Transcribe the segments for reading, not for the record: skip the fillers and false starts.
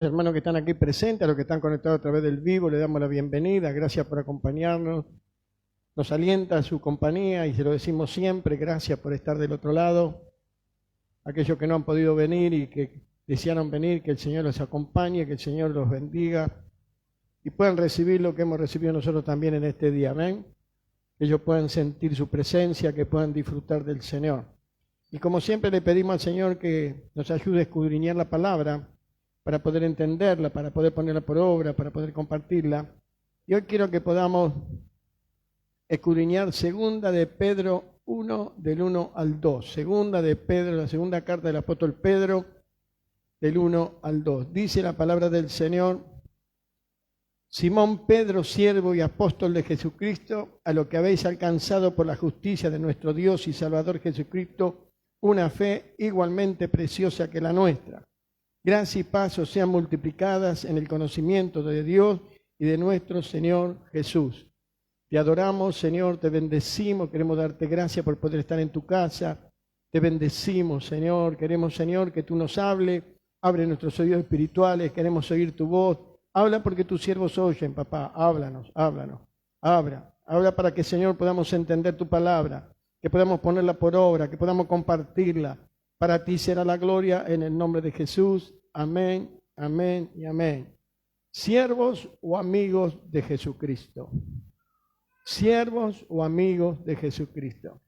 Hermanos que están aquí presentes, a los que están conectados a través del vivo, le damos la bienvenida. Gracias por acompañarnos. Nos alienta su compañía y se lo decimos siempre. Gracias por estar del otro lado. Aquellos que no han podido venir y que desearon venir, que el Señor los acompañe, que el Señor los bendiga y puedan recibir lo que hemos recibido nosotros también en este día. Amén. Que ellos puedan sentir su presencia, que puedan disfrutar del Señor. Y como siempre le pedimos al Señor que nos ayude a escudriñar la palabra, para poder entenderla, para poder ponerla por obra, para poder compartirla. Y hoy quiero que podamos escudriñar segunda de Pedro 1, del 1 al 2. Segunda de Pedro, la segunda carta del apóstol Pedro, del 1 al 2. Dice la palabra del Señor: Simón Pedro, siervo y apóstol de Jesucristo, a lo que habéis alcanzado por la justicia de nuestro Dios y Salvador Jesucristo, una fe igualmente preciosa que la nuestra. Gracia y paz os sean multiplicadas en el conocimiento de Dios y de nuestro Señor Jesús. Te adoramos, Señor, te bendecimos, queremos darte gracias por poder estar en tu casa. Te bendecimos, Señor, queremos, Señor, que tú nos hables, abre nuestros oídos espirituales, queremos oír tu voz. Habla porque tus siervos oyen, papá, háblanos, habla para que, Señor, podamos entender tu palabra, que podamos ponerla por obra, que podamos compartirla. Para ti será la gloria en el nombre de Jesús. Amén, amén y amén. Siervos o amigos de Jesucristo. Siervos o amigos de Jesucristo.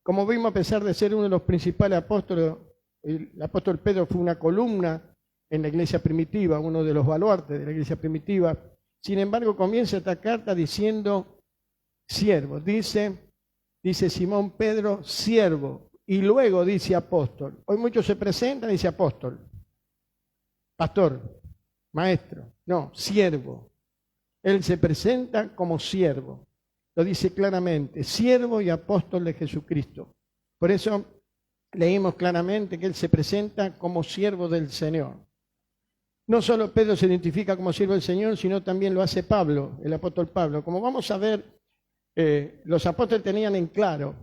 Como vimos, a pesar de ser uno de los principales apóstoles, el apóstol Pedro fue una columna en la iglesia primitiva, uno de los baluartes de la iglesia primitiva. Sin embargo, comienza esta carta diciendo siervos. Dice Simón Pedro, siervo. Y luego dice apóstol. Hoy muchos se presentan y dice apóstol, pastor, maestro. No, siervo. Él se presenta como siervo. Lo dice claramente, siervo y apóstol de Jesucristo. Por eso leímos claramente que él se presenta como siervo del Señor. No solo Pedro se identifica como siervo del Señor, sino también lo hace Pablo, el apóstol Pablo. Como vamos a ver, los apóstoles tenían en claro.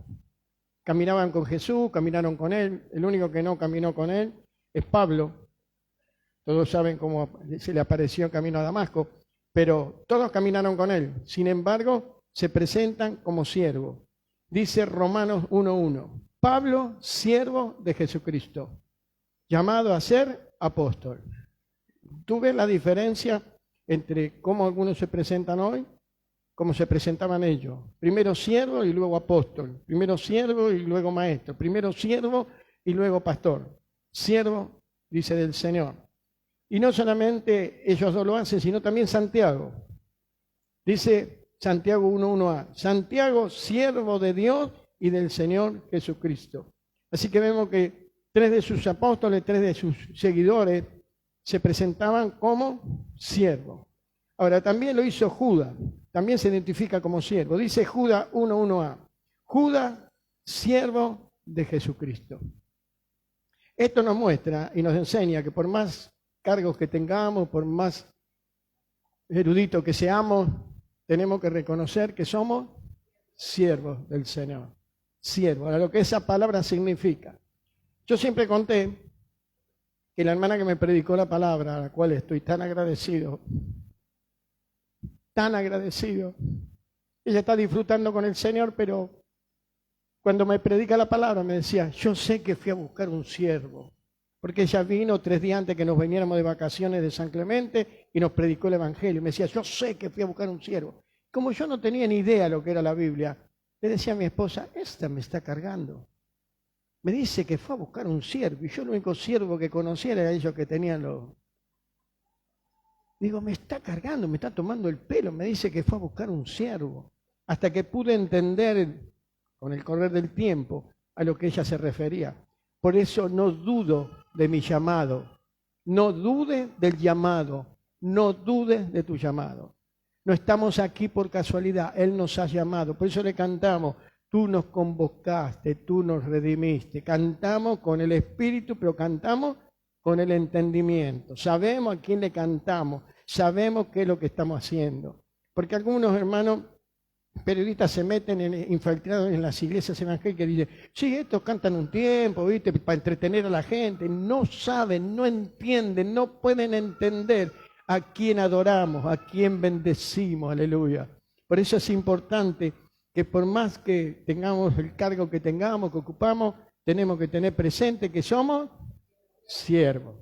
Caminaban con Jesús, caminaron con él. El único que no caminó con él es Pablo. Todos saben cómo se le apareció en camino a Damasco, pero todos caminaron con él. Sin embargo, se presentan como siervos. Dice Romanos 1:1. Pablo, siervo de Jesucristo, llamado a ser apóstol. ¿Tú ves la diferencia entre cómo algunos se presentan hoy? Como se presentaban ellos. Primero siervo y luego apóstol. Primero siervo y luego maestro. Primero siervo y luego pastor. Siervo, dice del Señor. Y no solamente ellos dos lo hacen, sino también Santiago. Dice Santiago 1:1a. Santiago, siervo de Dios y del Señor Jesucristo. Así que vemos que 3 de sus apóstoles, 3 de sus seguidores se presentaban como siervos. Ahora, también lo hizo Judas. También se identifica como siervo. Dice Judas 1:1a. Judas, siervo de Jesucristo. Esto nos muestra y nos enseña que por más cargos que tengamos, por más eruditos que seamos, tenemos que reconocer que somos siervos del Señor. Siervos. Ahora, lo que esa palabra significa. Yo siempre conté que la hermana que me predicó la palabra, a la cual estoy tan agradecido, ella está disfrutando con el Señor, pero cuando me predica la palabra me decía, yo sé que fui a buscar un siervo, porque ella vino 3 días antes que nos viniéramos de vacaciones de San Clemente y nos predicó el Evangelio. Me decía, yo sé que fui a buscar un siervo. Como yo no tenía ni idea de lo que era la Biblia, le decía a mi esposa, esta me está cargando. Me dice que fue a buscar un siervo, y yo el único siervo que conocía era ellos que tenían los... Digo, me está cargando, me está tomando el pelo, me dice que fue a buscar un siervo. Hasta que pude entender, con el correr del tiempo, a lo que ella se refería. Por eso no dudo de mi llamado. No dudes del llamado. No dudes de tu llamado. No estamos aquí por casualidad. Él nos ha llamado. Por eso le cantamos. Tú nos convocaste, tú nos redimiste. Cantamos con el Espíritu, pero cantamos con el entendimiento. Sabemos a quién le cantamos. Sabemos qué es lo que estamos haciendo. Porque algunos hermanos periodistas se meten infiltrados en las iglesias evangélicas y dicen, sí, estos cantan un tiempo, ¿viste? Para entretener a la gente. No saben, no entienden, no pueden entender a quién adoramos, a quién bendecimos, aleluya. Por eso es importante que por más que tengamos el cargo que tengamos, que ocupamos, tenemos que tener presente que somos siervos,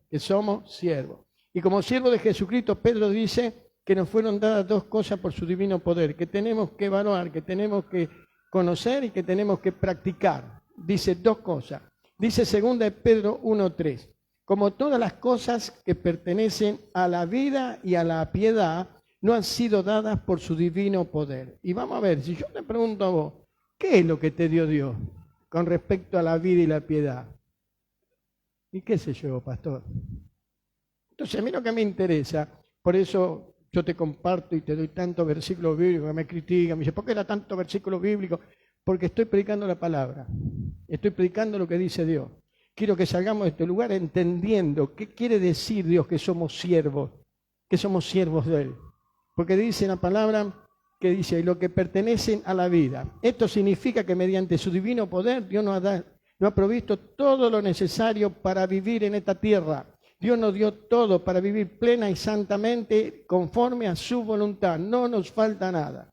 Y como siervos de Jesucristo, Pedro dice que nos fueron dadas dos cosas por su divino poder, que tenemos que evaluar, que tenemos que conocer y que tenemos que practicar. Dice dos cosas. Dice 2 de Pedro 1:3. Como todas las cosas que pertenecen a la vida y a la piedad, no han sido dadas por su divino poder. Y vamos a ver, si yo te pregunto a vos, ¿qué es lo que te dio Dios con respecto a la vida y la piedad? ¿Y qué sé yo, pastor? Entonces, a mí lo que me interesa, por eso yo te comparto y te doy tantos versículos bíblicos que me critican, me dicen, ¿por qué da tanto versículo bíblico? Porque estoy predicando la palabra, estoy predicando lo que dice Dios. Quiero que salgamos de este lugar entendiendo qué quiere decir Dios que somos siervos de Él. Porque dice la palabra que dice, lo que pertenecen a la vida. Esto significa que mediante su divino poder, Dios nos ha provisto todo lo necesario para vivir en esta tierra. Dios nos dio todo para vivir plena y santamente conforme a su voluntad. No nos falta nada.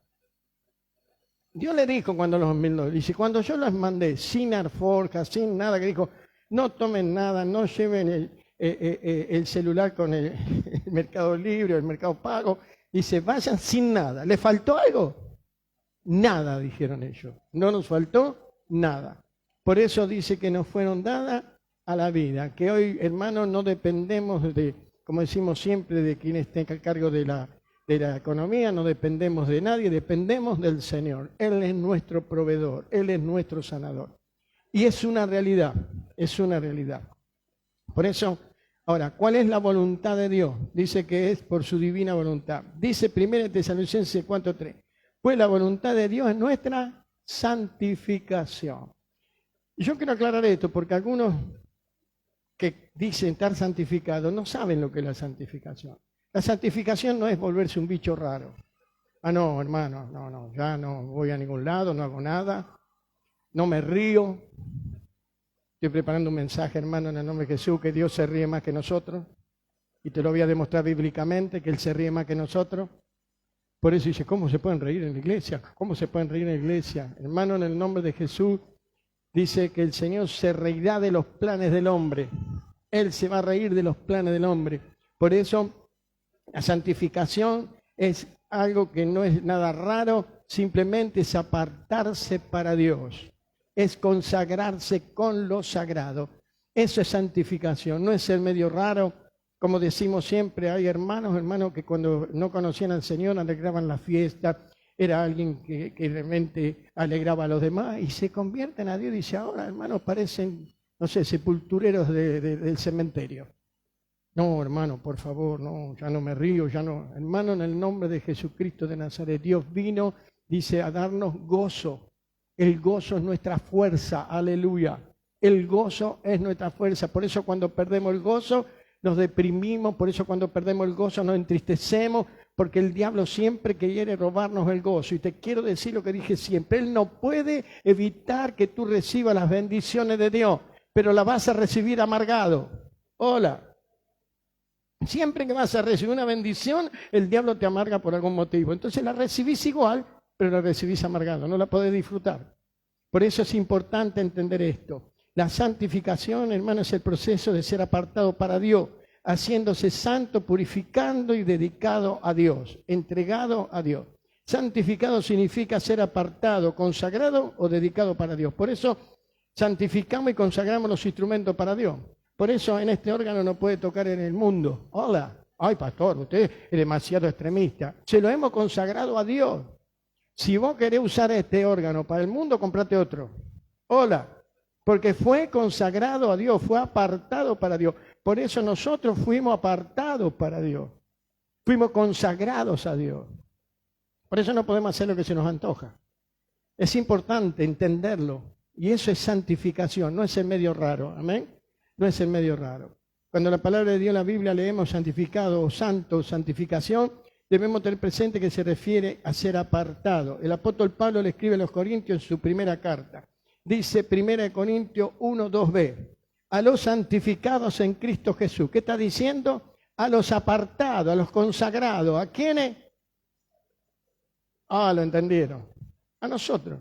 Dios le dijo cuando los mandó, dice, cuando yo los mandé sin alforjas, sin nada, que dijo, no tomen nada, no lleven el celular con el Mercado Libre o el Mercado Pago. Dice, vayan sin nada. ¿Le faltó algo? Nada, dijeron ellos. No nos faltó nada. Por eso dice que nos fueron dadas a la vida. Que hoy, hermanos, no dependemos de, como decimos siempre, de quien esté a cargo de la economía, no dependemos de nadie, dependemos del Señor. Él es nuestro proveedor, Él es nuestro sanador. Y es una realidad, es una realidad. Por eso, ahora, ¿cuál es la voluntad de Dios? Dice que es por su divina voluntad. Dice 1 Tesalonicenses 4:3. Pues la voluntad de Dios es nuestra santificación. Y yo quiero aclarar esto porque algunos que dicen estar santificados no saben lo que es la santificación. La santificación no es volverse un bicho raro. Ah, no, hermano, no, ya no voy a ningún lado, no hago nada, no me río. Estoy preparando un mensaje, hermano, en el nombre de Jesús, que Dios se ríe más que nosotros. Y te lo voy a demostrar bíblicamente, que Él se ríe más que nosotros. Por eso dice, ¿cómo se pueden reír en la iglesia? ¿Cómo se pueden reír en la iglesia? Hermano, en el nombre de Jesús, dice que el Señor se reirá de los planes del hombre. Él se va a reír de los planes del hombre. Por eso, la santificación es algo que no es nada raro, simplemente es apartarse para Dios. Es consagrarse con lo sagrado. Eso es santificación, no es ser medio raro. Como decimos siempre, hay hermanos que cuando no conocían al Señor alegraban la fiesta, era alguien que realmente alegraba a los demás y se convierten a Dios y dice, ahora hermanos parecen, no sé, sepultureros del cementerio. No, hermano, por favor, no, ya no me río, ya no. Hermano, en el nombre de Jesucristo de Nazaret, Dios vino, dice, a darnos gozo. El gozo es nuestra fuerza, aleluya. El gozo es nuestra fuerza. Por eso cuando perdemos el gozo, nos deprimimos. Por eso cuando perdemos el gozo, nos entristecemos. Porque el diablo siempre quiere robarnos el gozo. Y te quiero decir lo que dije siempre. Él no puede evitar que tú recibas las bendiciones de Dios. Pero las vas a recibir amargado. Hola. Siempre que vas a recibir una bendición, el diablo te amarga por algún motivo. Entonces la recibís igual, pero la recibís amargado, no la podés disfrutar. Por eso es importante entender esto. La santificación, hermano, es el proceso de ser apartado para Dios, haciéndose santo, purificando y dedicado a Dios, entregado a Dios. Santificado significa ser apartado, consagrado o dedicado para Dios. Por eso santificamos y consagramos los instrumentos para Dios. Por eso en este órgano no puede tocar en el mundo. Hola, ay pastor, usted es demasiado extremista. Se lo hemos consagrado a Dios. Si vos querés usar este órgano para el mundo, comprate otro. Hola, porque fue consagrado a Dios, fue apartado para Dios. Por eso nosotros fuimos apartados para Dios. Fuimos consagrados a Dios. Por eso no podemos hacer lo que se nos antoja. Es importante entenderlo. Y eso es santificación, no es el medio raro. Amén. No es el medio raro. Cuando la palabra de Dios en la Biblia leemos santificado o santo, santificación, debemos tener presente que se refiere a ser apartado. El apóstol Pablo le escribe a los Corintios en su primera carta. Dice 1 Corintios 1, 2b, a los santificados en Cristo Jesús. ¿Qué está diciendo? A los apartados, a los consagrados. ¿A quiénes? Lo entendieron. A nosotros.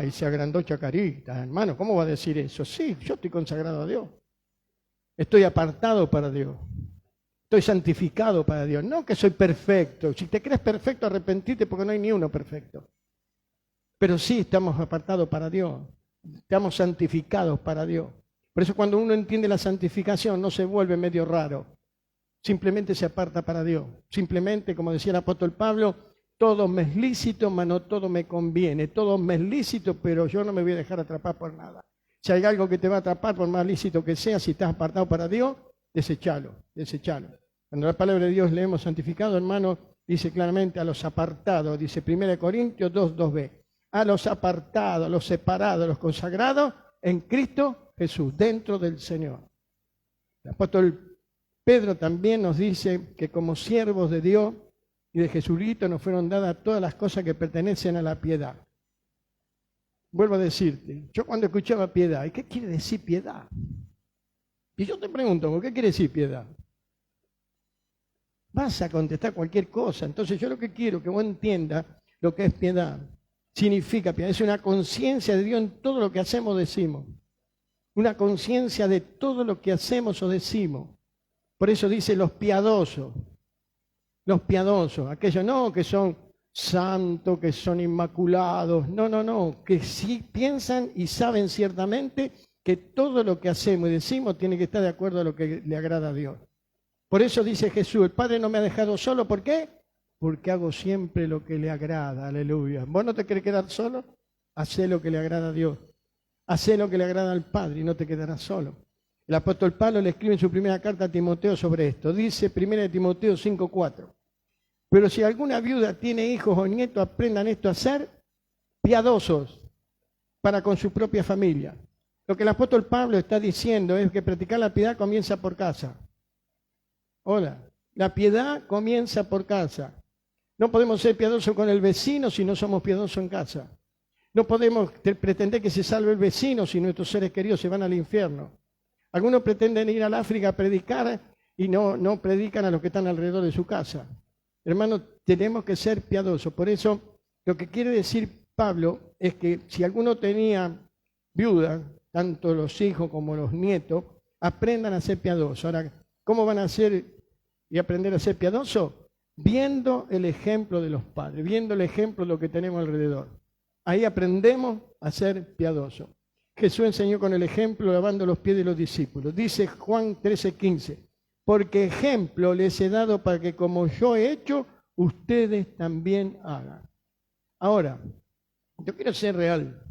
Y se agrandó Chacarita, hermano, ¿cómo va a decir eso? Sí, yo estoy consagrado a Dios. Estoy apartado para Dios. Estoy santificado para Dios. No que soy perfecto. Si te crees perfecto, arrepentirte porque no hay ni uno perfecto. Pero sí estamos apartados para Dios. Estamos santificados para Dios. Por eso cuando uno entiende la santificación no se vuelve medio raro. Simplemente se aparta para Dios. Simplemente, como decía el apóstol Pablo, todo me es lícito, mas no todo me conviene. Todo me es lícito, pero yo no me voy a dejar atrapar por nada. Si hay algo que te va a atrapar, por más lícito que sea, si estás apartado para Dios, desechalo. Cuando la palabra de Dios leemos santificado, hermano, dice claramente a los apartados, dice 1 Corintios 2, 2b, a los apartados, a los separados, a los consagrados en Cristo Jesús, dentro del Señor. El apóstol Pedro también nos dice que como siervos de Dios y de Jesucristo nos fueron dadas todas las cosas que pertenecen a la piedad. Vuelvo a decirte, yo cuando escuchaba piedad, ¿y qué quiere decir piedad? Y yo te pregunto, ¿por qué quiere decir piedad? Vas a contestar cualquier cosa. Entonces yo lo que quiero que vos entiendas lo que es piedad. Significa piedad, es una conciencia de Dios en todo lo que hacemos o decimos. Una conciencia de todo lo que hacemos o decimos. Por eso dice los piadosos, aquellos no que son santos, que son inmaculados, no, que sí piensan y saben ciertamente que todo lo que hacemos y decimos tiene que estar de acuerdo a lo que le agrada a Dios. Por eso dice Jesús, el Padre no me ha dejado solo, ¿por qué? Porque hago siempre lo que le agrada, aleluya. ¿Vos no te querés quedar solo? Hacé lo que le agrada a Dios. Hacé lo que le agrada al Padre y no te quedarás solo. El apóstol Pablo le escribe en su primera carta a Timoteo sobre esto. Dice 1 Timoteo 5:4. Pero si alguna viuda tiene hijos o nietos, aprendan esto a ser piadosos para con su propia familia. Lo que el apóstol Pablo está diciendo es que practicar la piedad comienza por casa. La piedad comienza por casa. No podemos ser piadosos con el vecino si no somos piadosos en casa. No podemos pretender que se salve el vecino si nuestros seres queridos se van al infierno. Algunos pretenden ir al África a predicar y no predican a los que están alrededor de su casa. Hermanos, tenemos que ser piadosos. Por eso, lo que quiere decir Pablo es que si alguno tenía viuda, tanto los hijos como los nietos, aprendan a ser piadosos. Ahora, ¿cómo van a ser y aprender a ser piadosos? Viendo el ejemplo de los padres, viendo el ejemplo de lo que tenemos alrededor. Ahí aprendemos a ser piadosos. Jesús enseñó con el ejemplo lavando los pies de los discípulos. Dice Juan 13:15, porque ejemplo les he dado para que como yo he hecho, ustedes también hagan. Ahora, yo quiero ser real.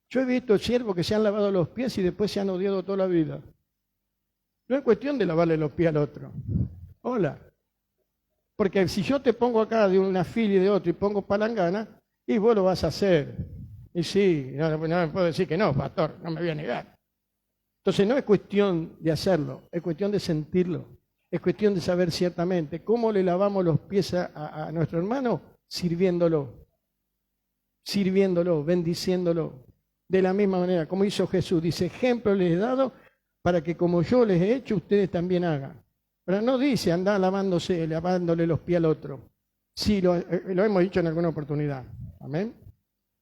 Yo he visto siervos que se han lavado los pies y después se han odiado toda la vida. No es cuestión de lavarle los pies al otro. Porque si yo te pongo acá de una fila y de otro y pongo palangana, y vos lo vas a hacer. Y sí, no me puedo decir que no, pastor, no me voy a negar. Entonces no es cuestión de hacerlo, es cuestión de sentirlo. Es cuestión de saber ciertamente cómo le lavamos los pies a nuestro hermano, sirviéndolo, bendiciéndolo. De la misma manera, como hizo Jesús, dice, ejemplo les he dado para que como yo les he hecho, ustedes también hagan. Pero no dice, andá lavándole los pies al otro. Sí, lo hemos dicho en alguna oportunidad. Amén.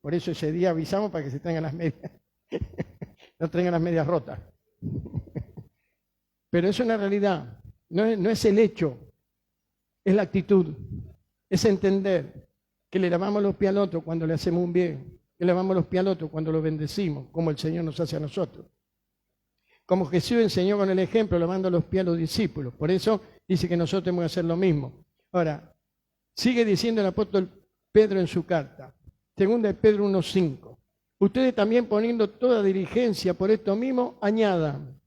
Por eso ese día avisamos para que se traigan las medias. No traigan las medias rotas. Pero es una realidad. No es el hecho. Es la actitud. Es entender que le lavamos los pies al otro cuando le hacemos un bien. Que le lavamos los pies al otro cuando lo bendecimos, como el Señor nos hace a nosotros. Como Jesús enseñó con el ejemplo, lavando los pies a los discípulos. Por eso dice que nosotros tenemos que hacer lo mismo. Ahora, sigue diciendo el apóstol Pedro en su carta. Segunda de Pedro 1:5. Ustedes también poniendo toda diligencia por esto mismo, añadan.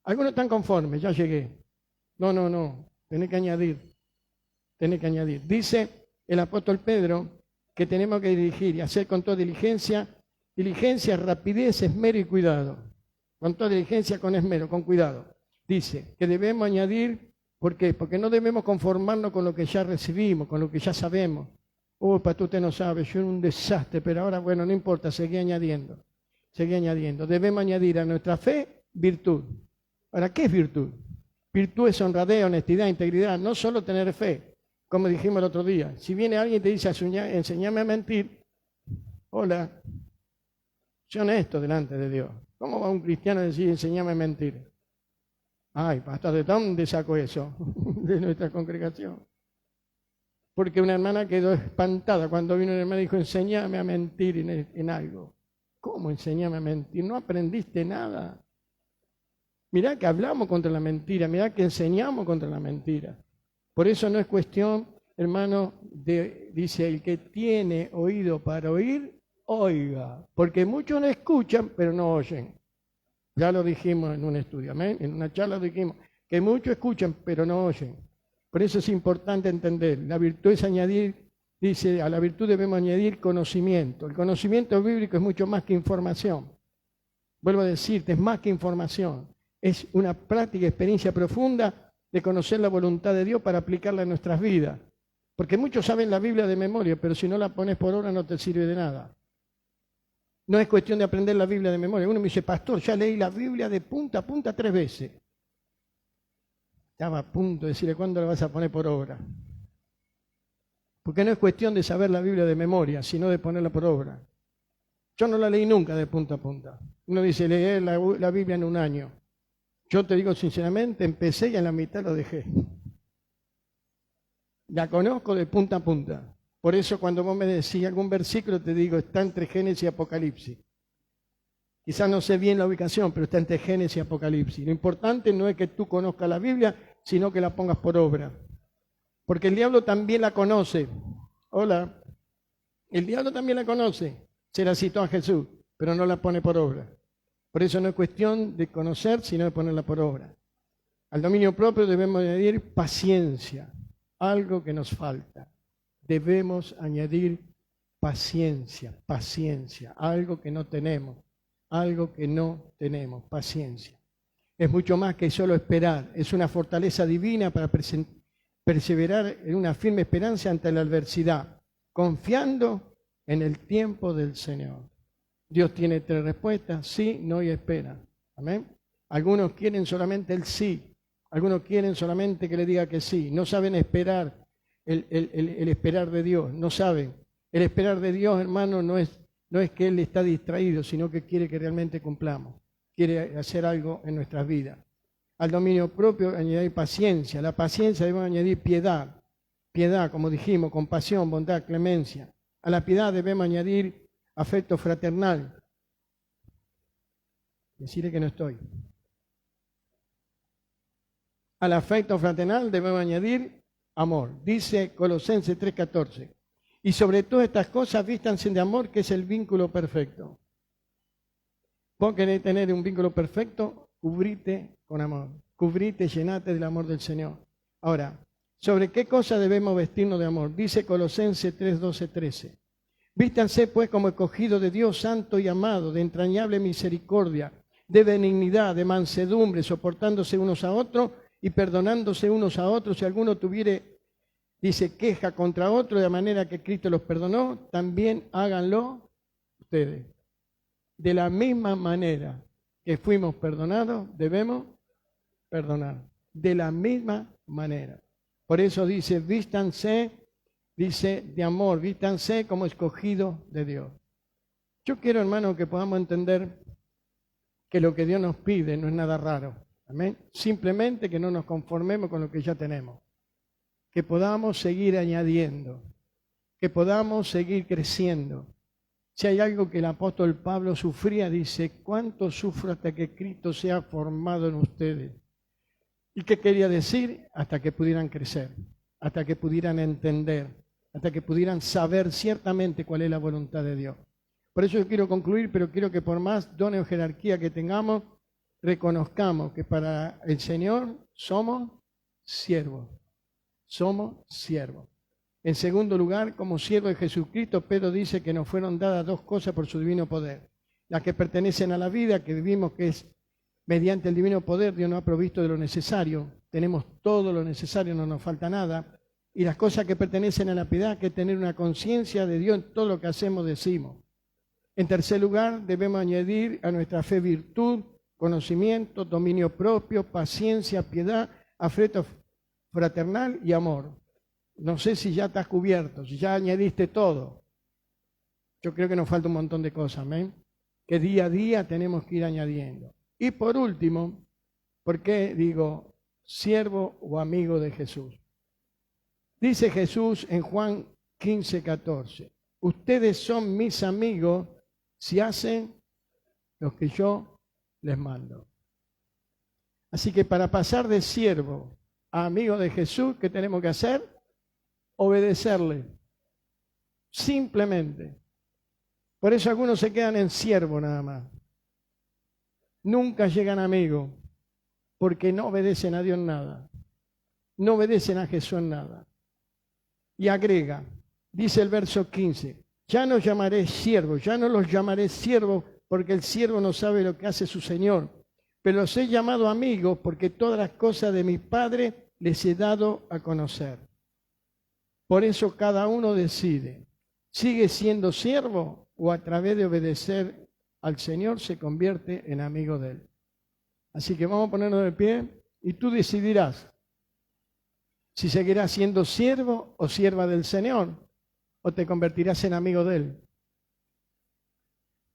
Algunos están conformes, ya llegué. No, tenés que añadir. Dice el apóstol Pedro que tenemos que dirigir y hacer con toda diligencia, rapidez, esmero y cuidado. Con toda diligencia, con esmero, con cuidado. Dice que debemos añadir ¿Por qué? Porque no debemos conformarnos con lo que ya recibimos, con lo que ya sabemos. Oh, pastor, usted no sabe, yo era un desastre, pero ahora, bueno, no importa, seguí añadiendo. Seguí añadiendo. Debemos añadir a nuestra fe virtud. Ahora, ¿qué es virtud? Virtud es honradez, honestidad, integridad, no solo tener fe, como dijimos el otro día. Si viene alguien y te dice, enséñame a mentir, hola, sé honesto delante de Dios. ¿Cómo va un cristiano a decir, enséñame a mentir? Ay, pastor, ¿de dónde sacó eso? De nuestra congregación. Porque una hermana quedó espantada cuando vino una hermana y dijo, enséñame a mentir en algo. ¿Cómo enséñame a mentir? No aprendiste nada. Mirá que hablamos contra la mentira, mirá que enseñamos contra la mentira. Por eso no es cuestión, hermano, dice, el que tiene oído para oír, oiga. Porque muchos no escuchan, pero no oyen. Ya lo dijimos en un estudio, amén. En una charla dijimos que muchos escuchan, pero no oyen. Por eso es importante entender. La virtud es añadir, dice, a la virtud debemos añadir conocimiento. El conocimiento bíblico es mucho más que información. Vuelvo a decirte, es más que información. Es una práctica, experiencia profunda de conocer la voluntad de Dios para aplicarla en nuestras vidas. Porque muchos saben la Biblia de memoria, pero si no la pones por obra no te sirve de nada. No es cuestión de aprender la Biblia de memoria. Uno me dice, pastor, ya leí la Biblia de punta a punta 3 veces. Estaba a punto de decirle, ¿cuándo la vas a poner por obra? Porque no es cuestión de saber la Biblia de memoria, sino de ponerla por obra. Yo no la leí nunca de punta a punta. Uno dice, leer la Biblia en un año. Yo te digo sinceramente, empecé y a la mitad lo dejé. La conozco de punta a punta. Por eso cuando vos me decís algún versículo, te digo, está entre Génesis y Apocalipsis. Quizás no sé bien la ubicación, pero está entre Génesis y Apocalipsis. Lo importante no es que tú conozcas la Biblia, sino que la pongas por obra. Porque el diablo también la conoce. Hola. El diablo también la conoce. Se la citó a Jesús, pero no la pone por obra. Por eso no es cuestión de conocer, sino de ponerla por obra. Al dominio propio debemos añadir paciencia, algo que nos falta. Debemos añadir paciencia, algo que no tenemos, paciencia. Es mucho más que solo esperar, es una fortaleza divina para perseverar en una firme esperanza ante la adversidad, confiando en el tiempo del Señor. Dios tiene 3 respuestas, sí, no y espera. Amén. Algunos quieren solamente el sí, algunos quieren solamente que le diga que sí, no saben esperar. El esperar de Dios, no saben. El esperar de Dios, hermano, no es que Él está distraído, sino que quiere que realmente cumplamos. Quiere hacer algo en nuestras vidas. Al dominio propio añadir paciencia. La paciencia debemos añadir piedad. Piedad, como dijimos, compasión, bondad, clemencia. A la piedad debemos añadir afecto fraternal. Decirle que no estoy. Al afecto fraternal debemos añadir amor. Dice Colosenses 3:14. Y sobre todas estas cosas vístanse de amor, que es el vínculo perfecto. Vos querés tener un vínculo perfecto, cubrite con amor. Cubrite, llenate del amor del Señor. Ahora, ¿sobre qué cosa debemos vestirnos de amor? Dice Colosenses 3:12-13. Vístanse pues como escogidos de Dios, santo y amado, de entrañable misericordia, de benignidad, de mansedumbre, soportándose unos a otros y perdonándose unos a otros. Si alguno tuviere, dice, queja contra otro, de manera que Cristo los perdonó, también háganlo ustedes. De la misma manera que fuimos perdonados, debemos perdonar. De la misma manera. Por eso dice, vístanse, dice, de amor, vístanse como escogidos de Dios. Yo quiero, hermano, que podamos entender que lo que Dios nos pide no es nada raro. Amén. Simplemente que no nos conformemos con lo que ya tenemos. Que podamos seguir añadiendo. Que podamos seguir creciendo. Si hay algo que el apóstol Pablo sufría, dice, ¿cuánto sufro hasta que Cristo sea formado en ustedes? ¿Y qué quería decir? Hasta que pudieran crecer, hasta que pudieran entender, hasta que pudieran saber ciertamente cuál es la voluntad de Dios. Por eso yo quiero concluir, pero quiero que por más dones o jerarquía que tengamos, reconozcamos que para el Señor somos siervos. Somos siervos. En segundo lugar, como siervo de Jesucristo, Pedro dice que nos fueron dadas 2 cosas por su divino poder. Las que pertenecen a la vida, que vivimos, que es mediante el divino poder, Dios nos ha provisto de lo necesario tenemos todo lo necesario, no nos falta nada. Y las cosas que pertenecen a la piedad, hay que tener una conciencia de Dios en todo lo que hacemos, decimos. En tercer lugar, debemos añadir a nuestra fe virtud, conocimiento, dominio propio, paciencia, piedad, afecto fraternal y amor. No sé si ya estás cubierto, si ya añadiste todo. Yo creo que nos falta un montón de cosas, amén, que día a día tenemos que ir añadiendo. Y por último, ¿por qué digo siervo o amigo de Jesús? Dice Jesús en Juan 15:14, ustedes son mis amigos si hacen lo que yo les mando. Así que para pasar de siervo a amigo de Jesús, ¿qué tenemos que hacer? Obedecerle. Simplemente. Por eso algunos se quedan en siervo nada más. Nunca llegan amigos, porque no obedecen a Dios en nada. No obedecen a Jesús en nada. Y agrega, dice el verso 15, ya no llamaré siervos, ya no los llamaré siervos, porque el siervo no sabe lo que hace su Señor. Pero los he llamado amigos, porque todas las cosas de mi Padre les he dado a conocer. Por eso cada uno decide, ¿sigue siendo siervo o a través de obedecer al Señor se convierte en amigo de Él? Así que vamos a ponernos de pie y tú decidirás si seguirás siendo siervo o sierva del Señor o te convertirás en amigo de Él.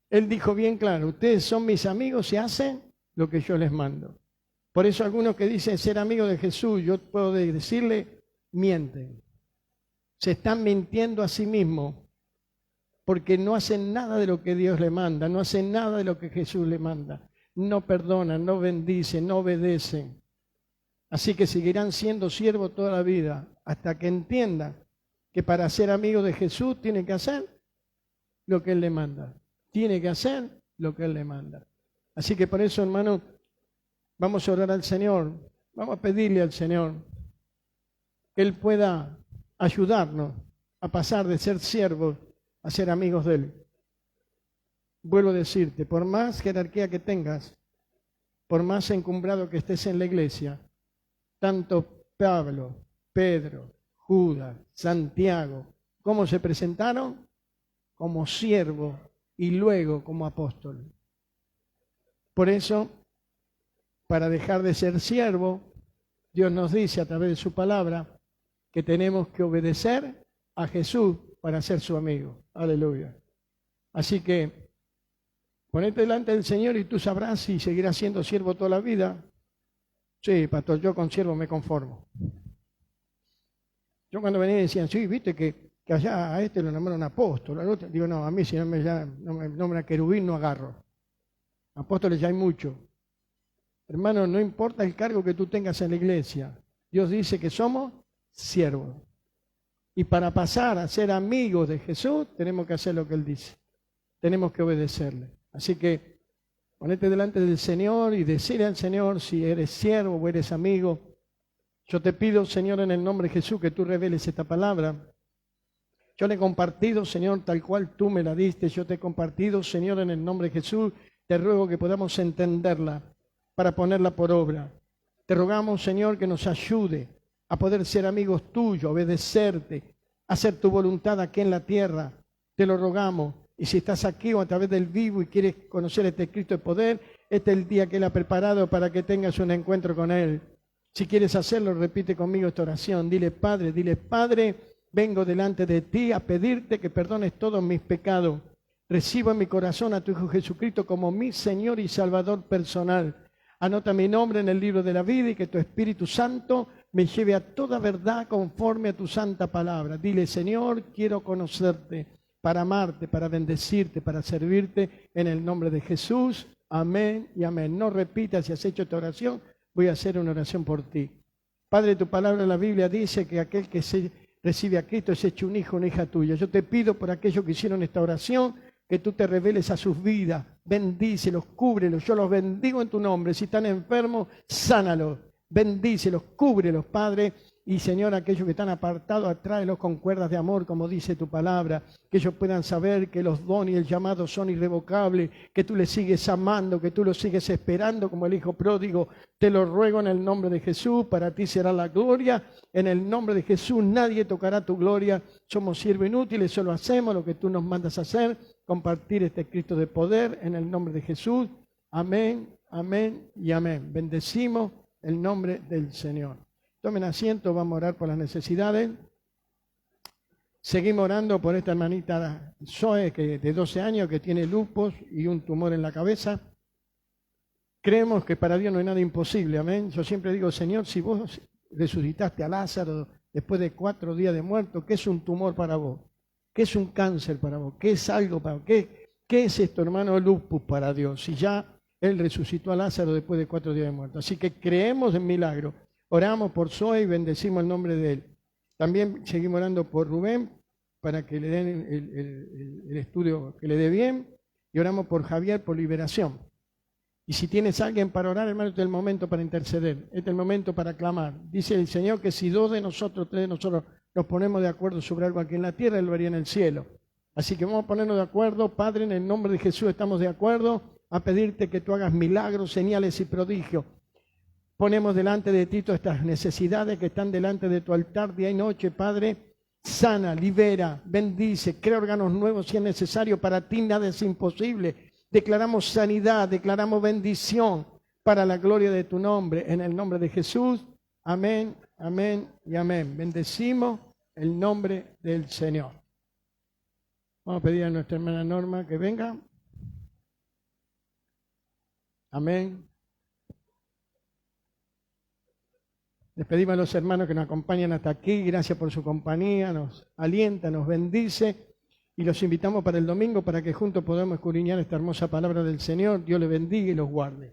Él dijo bien claro, ustedes son mis amigos y hacen lo que yo les mando. Por eso algunos que dicen ser amigos de Jesús, yo puedo decirle, mienten. Se están mintiendo a sí mismos porque no hacen nada de lo que Dios le manda, no hacen nada de lo que Jesús le manda. No perdonan, no bendicen, no obedecen. Así que seguirán siendo siervos toda la vida hasta que entiendan que para ser amigo de Jesús tiene que hacer lo que Él le manda. Tiene que hacer lo que Él le manda. Así que por eso, hermano, vamos a orar al Señor. Vamos a pedirle al Señor que Él pueda ayudarnos a pasar de ser siervos a ser amigos de Él. Vuelvo a decirte, por más jerarquía que tengas, por más encumbrado que estés en la iglesia, tanto Pablo, Pedro, Judas, Santiago, ¿cómo se presentaron? Como siervos y luego como apóstol. Por eso, para dejar de ser siervo, Dios nos dice a través de su palabra que tenemos que obedecer a Jesús para ser su amigo. Aleluya. Así que ponete delante del Señor y tú sabrás si seguirás siendo siervo toda la vida. Sí, pastor, yo con siervo me conformo. Yo cuando venía decían, sí, viste que allá a este lo nombraron apóstol, al otro, digo, no, a mí si no me nombran querubín no agarro. Apóstoles ya hay mucho. Hermano, no importa el cargo que tú tengas en la iglesia, Dios dice que somos siervos. Y para pasar a ser amigos de Jesús, tenemos que hacer lo que Él dice. Tenemos que obedecerle. Así que ponete delante del Señor y decirle al Señor si eres siervo o eres amigo. Yo te pido, Señor, en el nombre de Jesús, que tú reveles esta palabra. Yo le he compartido, Señor, tal cual tú me la diste. Yo te he compartido, Señor, en el nombre de Jesús. Te ruego que podamos entenderla para ponerla por obra. Te rogamos, Señor, que nos ayude a poder ser amigos tuyos, obedecerte, hacer tu voluntad aquí en la tierra. Te lo rogamos. Y si estás aquí o a través del vivo y quieres conocer este Cristo de poder, este es el día que Él ha preparado para que tengas un encuentro con Él. Si quieres hacerlo, repite conmigo esta oración. Dile, Padre, vengo delante de ti a pedirte que perdones todos mis pecados. Recibo en mi corazón a tu Hijo Jesucristo como mi Señor y Salvador personal. Anota mi nombre en el libro de la vida y que tu Espíritu Santo me lleve a toda verdad conforme a tu santa palabra. Dile, Señor, quiero conocerte para amarte, para bendecirte, para servirte en el nombre de Jesús. Amén y amén. No repitas si has hecho esta oración, voy a hacer una oración por ti. Padre, tu palabra en la Biblia dice que aquel que recibe a Cristo es hecho un hijo, una hija tuya. Yo te pido por aquellos que hicieron esta oración, que tú te reveles a sus vidas, bendícelos, cúbrelos, yo los bendigo en tu nombre. Si están enfermos, sánalos, bendícelos, cúbrelos, Padre, Y Señor, aquellos que están apartados, atráelos con cuerdas de amor, como dice tu palabra, que ellos puedan saber que los dones y el llamado son irrevocables, que tú les sigues amando, que tú los sigues esperando como el Hijo pródigo. Te lo ruego en el nombre de Jesús, para ti será la gloria. En el nombre de Jesús nadie tocará tu gloria. Somos siervos inútiles, solo hacemos lo que tú nos mandas a hacer, compartir este Cristo de poder en el nombre de Jesús. Amén, amén y amén. Bendecimos el nombre del Señor. Tomen asiento, vamos a orar por las necesidades. Seguimos orando por esta hermanita Zoe, de 12 años, que tiene lupus y un tumor en la cabeza. Creemos que para Dios no hay nada imposible, amén. Yo siempre digo, Señor, si vos resucitaste a Lázaro después de 4 días de muerto, ¿qué es un tumor para vos? ¿Qué es un cáncer para vos? ¿Qué es algo para vos? ¿Qué es esto, hermano, lupus para Dios? Si ya Él resucitó a Lázaro después de 4 días de muerto. Así que creemos en milagro. Oramos por Zoe y bendecimos el nombre de él. También seguimos orando por Rubén para que le den el estudio que le dé bien. Y oramos por Javier por liberación. Y si tienes a alguien para orar, hermano, este es el momento para interceder. Este es el momento para clamar. Dice el Señor que si 2 de nosotros, 3 de nosotros nos ponemos de acuerdo sobre algo aquí en la tierra, Él lo haría en el cielo. Así que vamos a ponernos de acuerdo. Padre, en el nombre de Jesús estamos de acuerdo a pedirte que tú hagas milagros, señales y prodigios. Ponemos delante de ti todas estas necesidades que están delante de tu altar día y noche, Padre. Sana, libera, bendice, crea órganos nuevos si es necesario. Para ti nada es imposible. Declaramos sanidad, declaramos bendición para la gloria de tu nombre. En el nombre de Jesús. Amén, amén y amén. Bendecimos el nombre del Señor. Vamos a pedir a nuestra hermana Norma que venga. Amén. Les pedimos a los hermanos que nos acompañan hasta aquí. Gracias por su compañía. Nos alienta, nos bendice. Y los invitamos para el domingo para que juntos podamos escudriñar esta hermosa palabra del Señor. Dios les bendiga y los guarde.